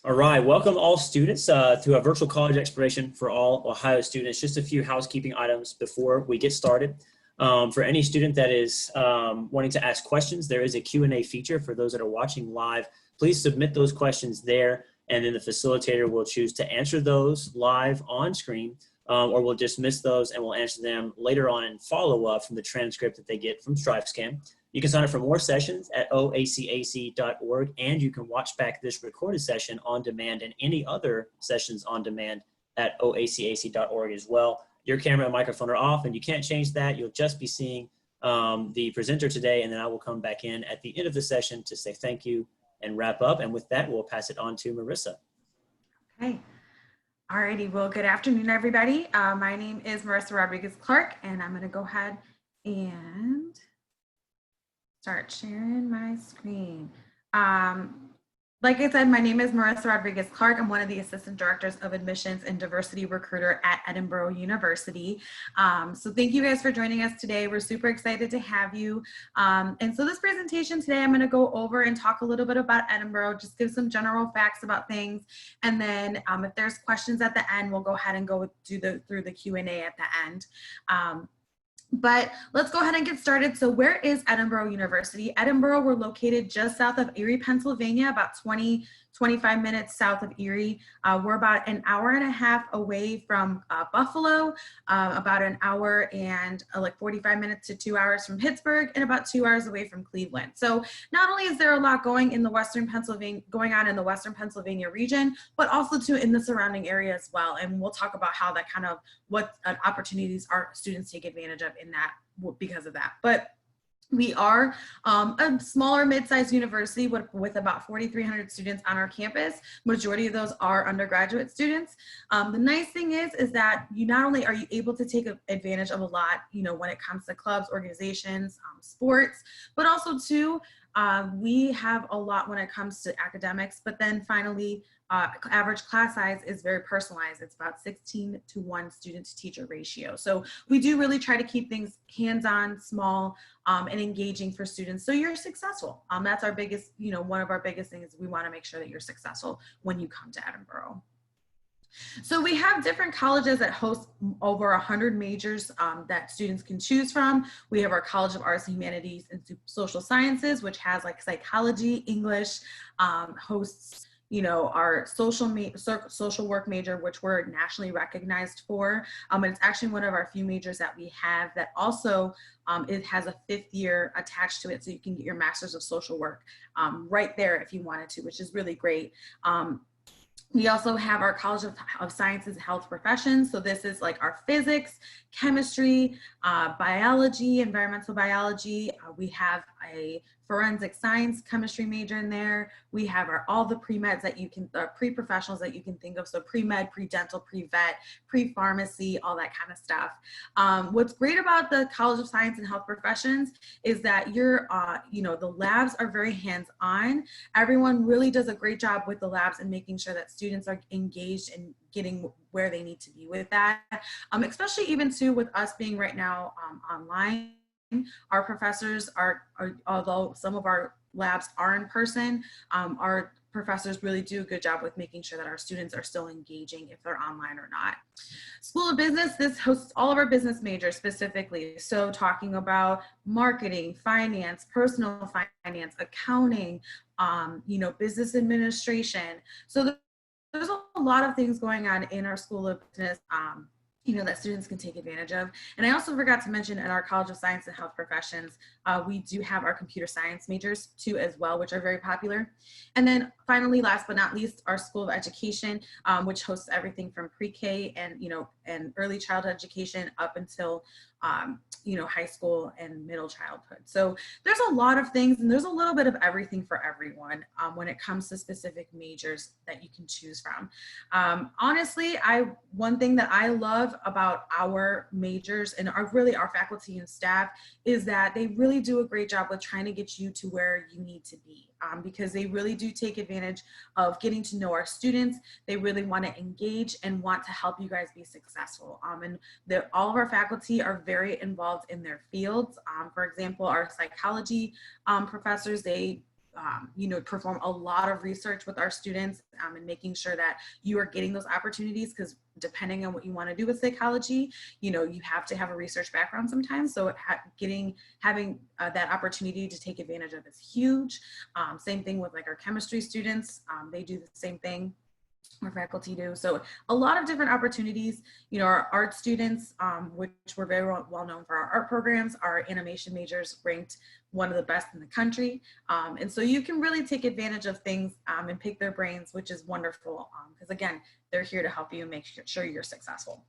All right, welcome all students to a virtual college exploration for all Ohio students. Just a few housekeeping items before we get started. For any student that is wanting to ask questions, there is a Q&A feature for those that are watching live. Please submit those questions there, and then the facilitator will choose to answer those live on screen, or we'll dismiss those and we'll answer them later on in follow-up from the transcript that they get from StriveScan. You can sign up for more sessions at oacac.org, and you can watch back this recorded session on demand and any other sessions on demand at oacac.org as well. Your camera and microphone are off, and you can't change that. You'll just be seeing the presenter today, and then I will come back in at the end of the session to say thank you and wrap up. And with that, we'll pass it on to Marissa. Okay. Alrighty. Well, good afternoon, everybody. My name is Marissa Rodriguez-Clark, and I'm going to go ahead and start sharing my screen. Like I said, my name is Marissa Rodriguez-Clark. I'm one of the Assistant Directors of Admissions and Diversity Recruiter at Edinboro University. So thank you guys for joining us today. We're super excited to have you. And so this presentation today, I'm gonna go over and talk a little bit about Edinboro, just give some general facts about things. And then if there's questions at the end, we'll go ahead and go through the Q&A at the end. But let's go ahead and get started. So where is Edinboro University? Edinboro, we're located just south of Erie, Pennsylvania, about 25 minutes south of Erie. We're about an hour and a half away from Buffalo, about an hour and like 45 minutes to 2 hours from Pittsburgh, and about 2 hours away from Cleveland. So not only is there a lot going on in the Western Pennsylvania region, but also in the surrounding area as well. And we'll talk about how that kind of what opportunities our students take advantage of in that because of that. But we are a smaller mid-sized university with about 4,300 students on our campus. Majority of those are undergraduate students. The nice thing is that you not only are you able to take advantage of a lot, when it comes to clubs, organizations, sports, but also too, we have a lot when it comes to academics, but then finally, average class size is very personalized. It's about 16:1 student to teacher ratio. So we do really try to keep things hands-on, small, and engaging for students so you're successful. That's our biggest, one of our biggest things. We want to make sure that you're successful when you come to Edinboro. So we have different colleges that host over 100 majors that students can choose from. We have our College of Arts and Humanities and Social Sciences, which has like psychology, English, hosts our social work major, which we're nationally recognized for. And it's actually one of our few majors that we have that also, it has a 5th year attached to it. So you can get your Master's of Social Work right there if you wanted to, which is really great. We also have our College of Sciences and Health Professions. So this is like our physics, chemistry, biology, environmental biology. We have a forensic science chemistry major in there. We have all the pre-meds that you can, pre-professionals that you can think of. So pre-med, pre-dental, pre-vet, pre-pharmacy, all that kind of stuff. What's great about the College of Science and Health Professions is that the labs are very hands-on. Everyone really does a great job with the labs and making sure that students are engaged and getting where they need to be with that. Especially even too with us being right now online. Our professors although some of our labs are in person, our professors really do a good job with making sure that our students are still engaging if they're online or not. School of Business, this hosts all of our business majors specifically. So talking about marketing, finance, personal finance, accounting, business administration. So there's a lot of things going on in our School of Business that students can take advantage of. And I also forgot to mention in our College of Science and Health Professions, we do have our computer science majors too as well, which are very popular. And then finally, last but not least, our School of Education, which hosts everything from pre-K and early childhood education up until high school and middle childhood. So there's a lot of things, and there's a little bit of everything for everyone when it comes to specific majors that you can choose from. Honestly, one thing that I love about our majors and our faculty and staff is that they really do a great job with trying to get you to where you need to be. Because they really do take advantage of getting to know our students. They really want to engage and want to help you guys be successful. And all of our faculty are very involved in their fields. For example, our psychology professors, they perform a lot of research with our students and making sure that you are getting those opportunities, because depending on what you want to do with psychology, you have to have a research background sometimes. So having that opportunity to take advantage of is huge. Same thing with like our chemistry students. They do the same thing. Our faculty do. So a lot of different opportunities. Our art students, which we're very well known for our art programs, our animation majors ranked one of the best in the country. And so you can really take advantage of things and pick their brains, which is wonderful, because again, they're here to help you and make sure you're successful.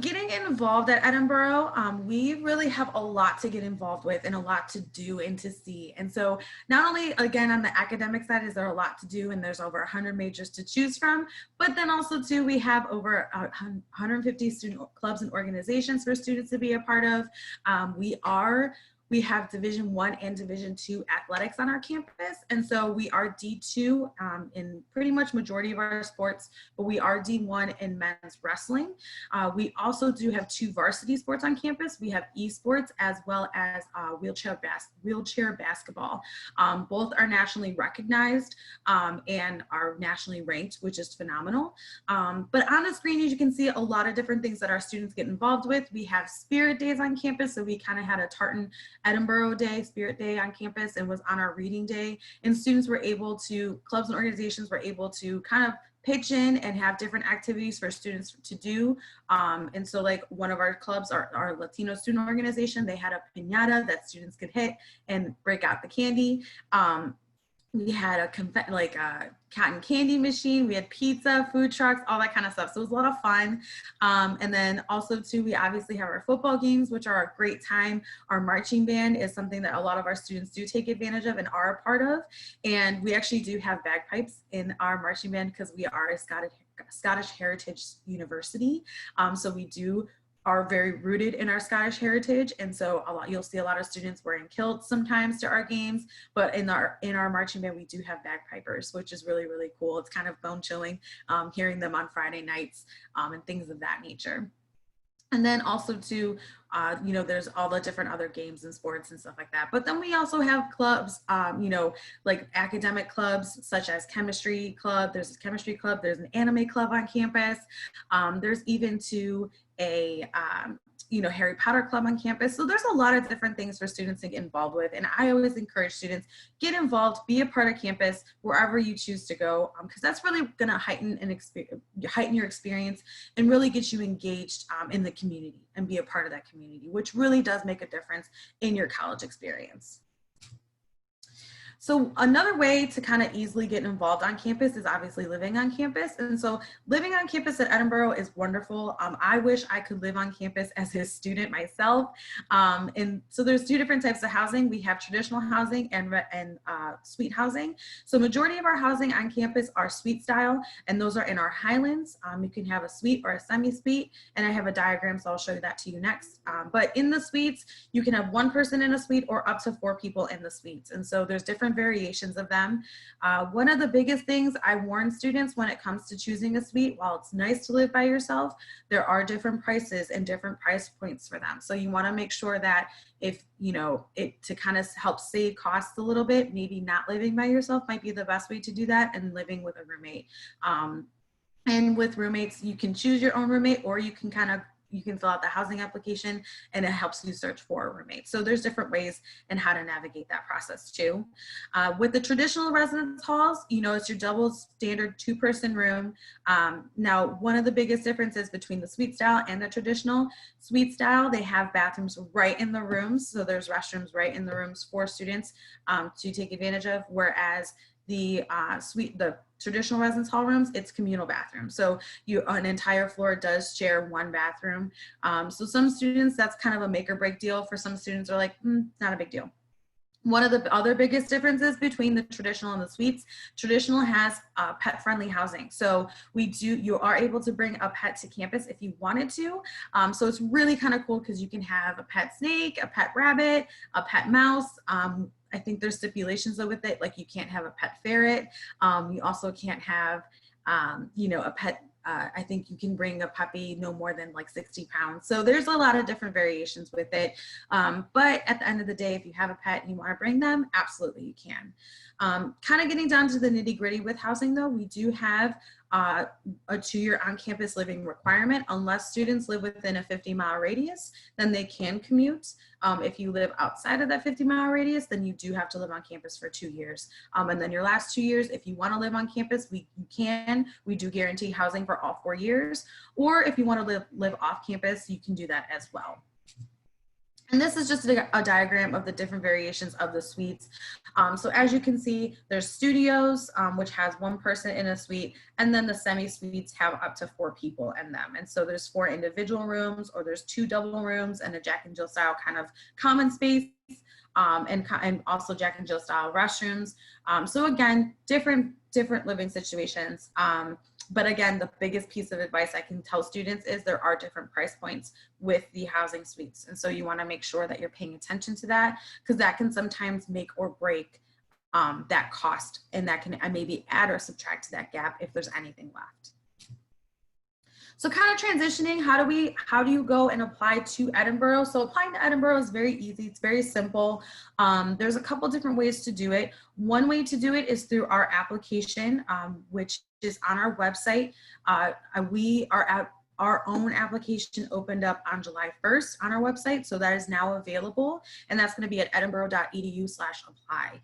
Getting involved at Edinboro, we really have a lot to get involved with and a lot to do and to see. And so not only, again, on the academic side, is there a lot to do, and there's over 100 majors to choose from, but then also too, we have over 150 student clubs and organizations for students to be a part of. We have Division I and Division II athletics on our campus. And so we are D2 in pretty much majority of our sports, but we are D1 in men's wrestling. We also do have 2 varsity sports on campus. We have esports as well as wheelchair basketball. Both are nationally recognized and are nationally ranked, which is phenomenal. But on the screen, as you can see, a lot of different things that our students get involved with. We have spirit days on campus. So we kind of had a Tartan Edinboro Day, Spirit Day on campus, and was on our reading day. And students were able to, clubs and organizations were able to kind of pitch in and have different activities for students to do. And so like one of our clubs, our Latino student organization, they had a piñata that students could hit and break out the candy. We had a cotton candy machine, we had pizza, food trucks, all that kind of stuff. So it was a lot of fun. And then also too, we obviously have our football games, which are a great time. Our marching band is something that a lot of our students do take advantage of and are a part of. And we actually do have bagpipes in our marching band because we are a Scottish Heritage University. So we are very rooted in our Scottish heritage, and so you'll see a lot of students wearing kilts sometimes to our games. But in our marching band, we do have bagpipers, which is really, really cool. It's kind of bone chilling hearing them on Friday nights and things of that nature. And then also too, there's all the different other games and sports and stuff like that. But then we also have clubs, like academic clubs, such as chemistry club. There's a chemistry club. There's an anime club on campus. There's even too a Harry Potter club on campus. So there's a lot of different things for students to get involved with. And I always encourage students, get involved, be a part of campus wherever you choose to go, because that's really gonna heighten your experience and really get you engaged in the community and be a part of that community, which really does make a difference in your college experience. So another way to kind of easily get involved on campus is obviously living on campus. And so living on campus at Edinboro is wonderful. I wish I could live on campus as a student myself. And so there's 2 different types of housing. We have traditional housing and suite housing. So majority of our housing on campus are suite style, and those are in our Highlands. You can have a suite or a semi-suite, and I have a diagram, so I'll show you that to you next. But in the suites, you can have 1 person in a suite or up to 4 people in the suites. And so there's different variations of them. One of the biggest things I warn students when it comes to choosing a suite, while it's nice to live by yourself, there are different prices and different price points for them. So you want to make sure that if, to kind of help save costs a little bit, maybe not living by yourself might be the best way to do that, and living with a roommate. And with roommates, you can choose your own roommate, or you can fill out the housing application and it helps you search for a roommate. So there's different ways and how to navigate that process too. With the traditional residence halls, it's your double standard 2-person room. Now, one of the biggest differences between the suite style and the traditional suite style, they have bathrooms right in the rooms. So there's restrooms right in the rooms for students to take advantage of, whereas the traditional residence hall rooms, it's communal bathrooms. So an entire floor does share 1 bathroom. So some students, that's kind of a make or break deal. For some students are like, not a big deal. One of the other biggest differences between the traditional and the suites, traditional has pet-friendly housing. So you are able to bring a pet to campus if you wanted to. So it's really kind of cool because you can have a pet snake, a pet rabbit, a pet mouse. I think there's stipulations though with it, like you can't have a pet ferret. You also can't have, a pet I think you can bring a puppy no more than like 60 pounds. So there's a lot of different variations with it. But at the end of the day, if you have a pet and you want to bring them, absolutely you can. Kind of getting down to the nitty gritty with housing though, we do have a 2-year on-campus living requirement. Unless students live within a 50-mile radius, then they can commute. If you live outside of that 50-mile radius, then you do have to live on campus for 2 years. And then your last 2 years, if you want to live on campus, you can. We do guarantee housing for all 4 years. Or if you want to live off campus, you can do that as well. And this is just a diagram of the different variations of the suites. So as you can see, there's studios, which has 1 person in a suite, and then the semi-suites have up to 4 people in them. And so there's 4 individual rooms, or there's 2 double rooms and a Jack and Jill style kind of common space, and also Jack and Jill style restrooms. So again, different living situations. But again, the biggest piece of advice I can tell students is there are different price points with the housing suites. And so you want to make sure that you're paying attention to that, because that can sometimes make or break that cost, and that can maybe add or subtract to that gap if there's anything left. So kind of transitioning, how do you go and apply to Edinboro? So applying to Edinboro is very easy. It's very simple. There's a couple different ways to do it. One way to do it is through our application, which is on our website. We are at our own application opened up on July 1st on our website. So that is now available, and that's going to be at edinboro.edu/apply.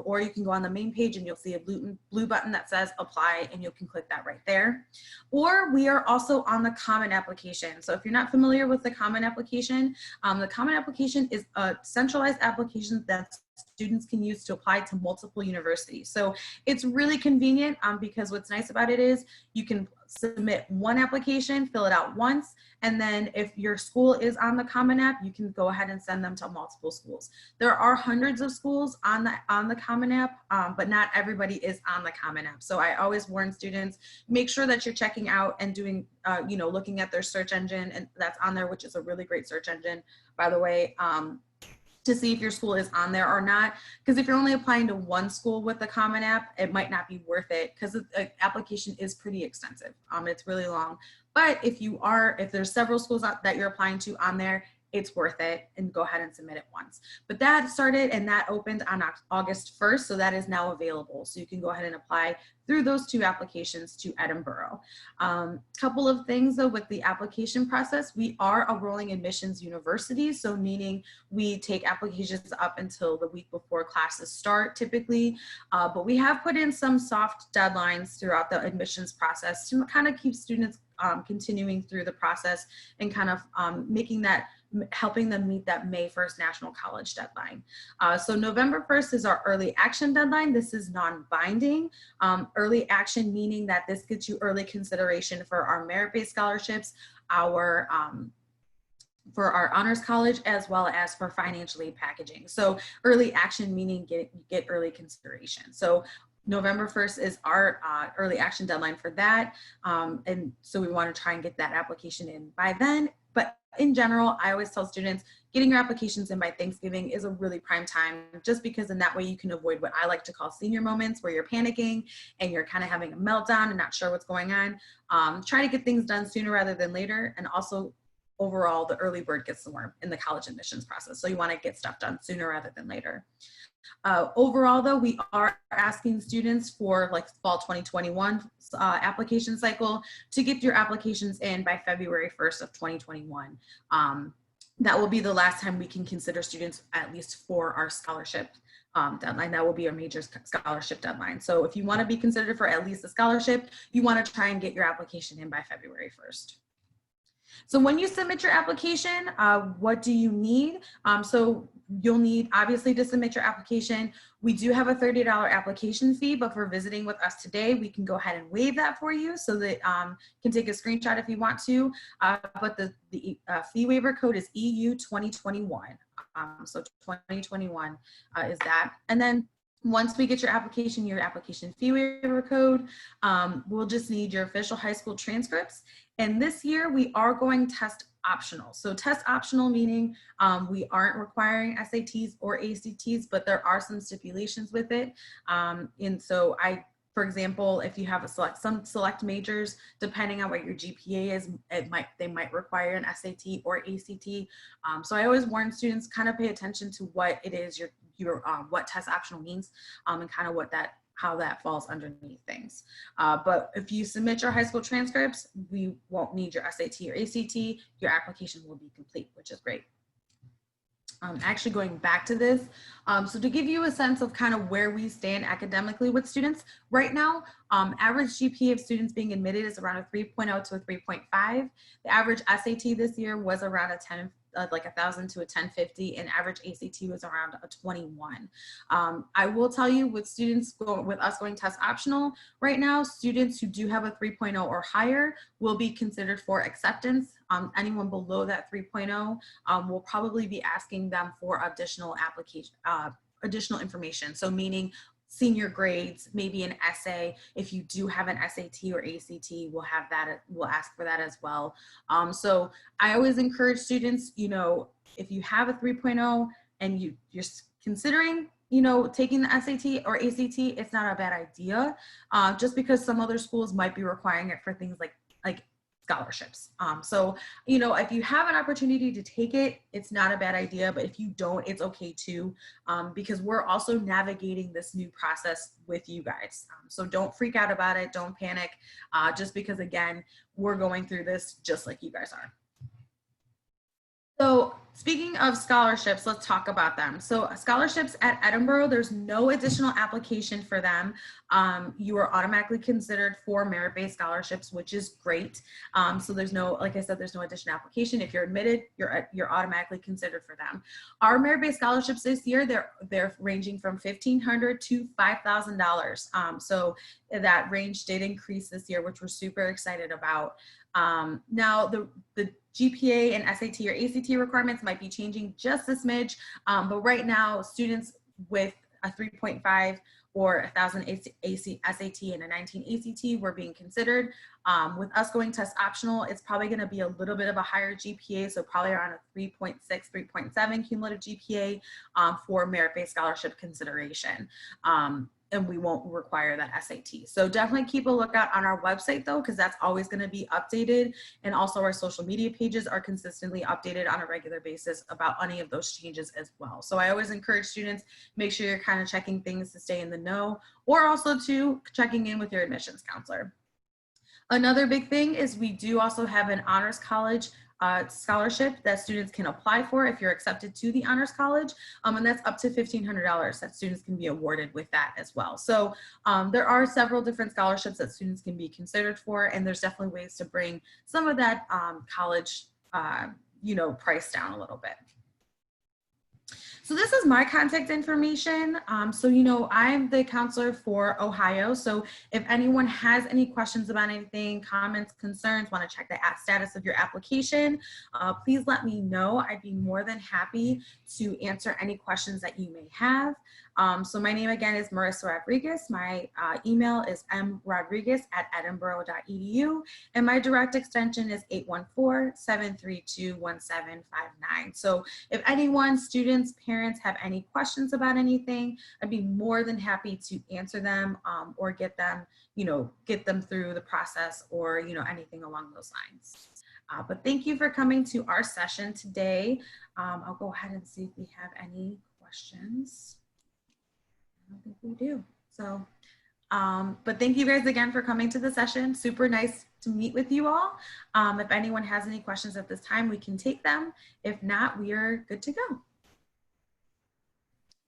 Or you can go on the main page and you'll see a blue button that says apply, and you can click that right there. Or we are also on the Common Application. So if you're not familiar with the Common Application is a centralized application that students can use to apply to multiple universities. So it's really convenient because what's nice about it is you can submit one application, fill it out once, and then if your school is on the Common App, you can go ahead and send them to multiple schools. There are hundreds of schools on the Common App, but not everybody is on the Common App. So I always warn students, make sure that you're checking out and doing, looking at their search engine, and that's on there, which is a really great search engine, by the way. To see if your school is on there or not. Because if you're only applying to one school with the Common App, it might not be worth it, because the application is pretty extensive. It's really long. But if there's several schools that you're applying to on there, it's worth it, and go ahead and submit it once. But that started and that opened on August 1st, so that is now available. So you can go ahead and apply through those 2 applications to Edinboro. Couple of things though with the application process, we are a rolling admissions university, so meaning we take applications up until the week before classes start typically, but we have put in some soft deadlines throughout the admissions process to kind of keep students continuing through the process and kind of helping them meet that May 1st National College deadline. So November 1st is our early action deadline. This is non-binding. Early action meaning that this gets you early consideration for our merit-based scholarships, for our honors college, as well as for financial aid packaging. So early action meaning get early consideration. So November 1st is our early action deadline for that. And so we want to try and get that application in by then. But in general, I always tell students, getting your applications in by Thanksgiving is a really prime time, just because in that way you can avoid what I like to call senior moments, where you're panicking and you're kind of having a meltdown and not sure what's going on. Try to get things done sooner rather than later. And also overall, the early bird gets the worm in the college admissions process. So you want to get stuff done sooner rather than later. Overall though, we are asking students for like fall 2021 application cycle to get your applications in by February 1st of 2021. That will be the last time we can consider students, at least for our scholarship deadline. That will be our major scholarship deadline. So if you want to be considered for at least a scholarship, you want to try and get your application in by February 1st. So when you submit your application, what do you need? So you'll need, obviously, to submit your application. We do have a $30 application fee, but for visiting with us today, we can go ahead and waive that for you, so that you can take a screenshot if you want to. But the fee waiver code is EU 2021. So 2021 is that. And then once we get your application fee waiver code, we'll just need your official high school transcripts. And this year we are going test optional. So test optional meaning we aren't requiring SATs or ACTs, but there are some stipulations with it. And so For example, if you have some select majors, depending on what your GPA is, they might require an SAT or ACT. So I always warn students, kind of pay attention to what it is what test optional means, and kind of how that falls underneath things. But if you submit your high school transcripts, we won't need your SAT or ACT. Your application will be complete, which is great. Actually going back to this, so to give you a sense of kind of where we stand academically with students right now, average GPA of students being admitted is around a 3.0 to a 3.5. The average SAT this year was around a 10, like 1,000 to a 1050, and average ACT was around a 21. I will tell you, with us going test optional right now, students who do have a 3.0 or higher will be considered for acceptance. Anyone below that 3.0 will probably be asking them for additional information. So meaning senior grades, maybe an essay. If you do have an SAT or ACT, we'll ask for that as well. So I always encourage students, if you have a 3.0 and you're considering, taking the SAT or ACT, it's not a bad idea, just because some other schools might be requiring it for things like scholarships. So, if you have an opportunity to take it, it's not a bad idea, but if you don't, it's okay too, because we're also navigating this new process with you guys. So don't freak out about it. Don't panic, just because, again, we're going through this just like you guys are. So speaking of scholarships, let's talk about them. So scholarships at Edinboro, there's no additional application for them. You are automatically considered for merit-based scholarships, which is great. So there's no, like I said, there's no additional application. If you're admitted, you're automatically considered for them. Our merit-based scholarships this year, they're ranging from $1,500 to $5,000. So that range did increase this year, which we're super excited about. Now the GPA and SAT or ACT requirements might be changing just a smidge, but right now students with a 3.5 or 1,000 SAT and a 19 ACT were being considered. With us going test optional, it's probably going to be a little bit of a higher GPA, so probably around a 3.6, 3.7 cumulative GPA for merit-based scholarship consideration. And we won't require that SAT. So definitely keep a lookout on our website though, because that's always going to be updated. And also our social media pages are consistently updated on a regular basis about any of those changes as well. So I always encourage students, make sure you're kind of checking things to stay in the know, or also to checking in with your admissions counselor. Another big thing is we do also have an honors college scholarship that students can apply for if you're accepted to the honors college, and that's up to $1,500 that students can be awarded with that as well. So there are several different scholarships that students can be considered for, and there's definitely ways to bring some of that college price down a little bit. So this is my contact information. So, I'm the counselor for Ohio. So if anyone has any questions about anything, comments, concerns, want to check the status of your application, please let me know. I'd be more than happy to answer any questions that you may have. So my name again is Marissa Rodriguez. My email is mrodriguez@edinboro.edu, and my direct extension is 814-732-1759. So if anyone, students, parents have any questions about anything, I'd be more than happy to answer them or get them through the process or, anything along those lines. But thank you for coming to our session today. I'll go ahead and see if we have any questions. I don't think we do. So, but thank you guys again for coming to the session. Super nice to meet with you all. If anyone has any questions at this time, we can take them. If not, we are good to go.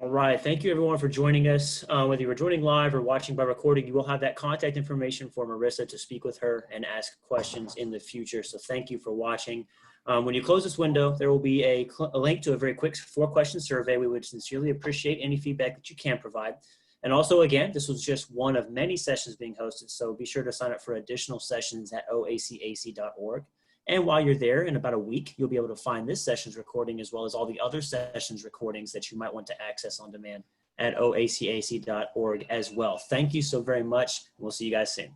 All right, thank you everyone for joining us. Whether you were joining live or watching by recording, you will have that contact information for Marissa to speak with her and ask questions in the future. So thank you for watching. When you close this window, there will be a link to a very quick 4-question survey. We would sincerely appreciate any feedback that you can provide. And also, again, this was just one of many sessions being hosted, so be sure to sign up for additional sessions at oacac.org. And while you're there, in about a week, you'll be able to find this session's recording as well as all the other sessions recordings that you might want to access on demand at oacac.org as well. Thank you so very much. We'll see you guys soon.